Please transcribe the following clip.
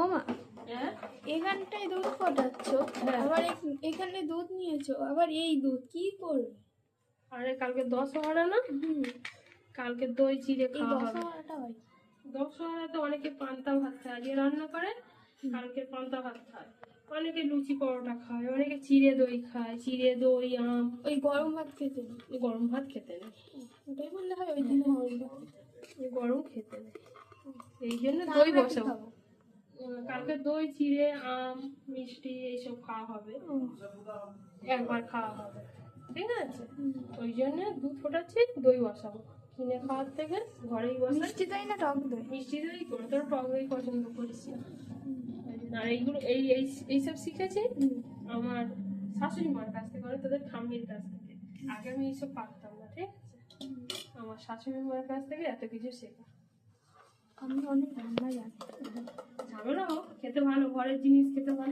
ও মা, হ্যাঁ এখানটায় দুধ ফোটাচ্ছ, আবার এখানে দুধ নিয়েছো, আবার এই দুধ কি করবে? আরে কালকে দশহরা না, কালকে দই চিড়ে এই খাওয়া হবে। দশহরাটা হয়? দশহরা তো অনেকে পান্তা ভাত খায়, আজকে রান্না করে, কালকে পান্তা ভাত খায়, অনেকে লুচি পরোটা খায়, অনেকে চিড়ে দই খায়, চিড়ে দই আম। ওই গরম ভাত খেতে নেই? গরম ভাত খেতে নেই, ওটাই বললে হয়, ওই দিনে গরম ভাত ওই গরম খেতে নেই, এই জন্য তা দই আমরা কি বসাবো। খাবো? কালকে দই চিড়ে আম মিষ্টি এইসব খাওয়া হবে, একবার খাওয়া হবে, ঠিক আছে? ওই জন্য দুধ ফোটাচ্ছি, দই বসাবো, কিনে খাওয়ার থেকে ঘরেই বসাই। মিষ্টি দই না টক দই? মিষ্টি দই করে, তোর টক দই পছন্দ করিস না। আর এইগুলো এইসব শিখেছি আমার শাশুড়ি মার কাছ থেকে, মানে তোদের ঠাম্মির কাছ থেকে। আগে আমি এইসব পারতাম না, ঠিক আছে? আমার শাশুড়ি মার কাছ থেকে এত কিছু শেখা। আমি অনেক রান্না জানি। ঝামেলা হোক, খেতে ভালো, ঘরের জিনিস খেতে ভালো।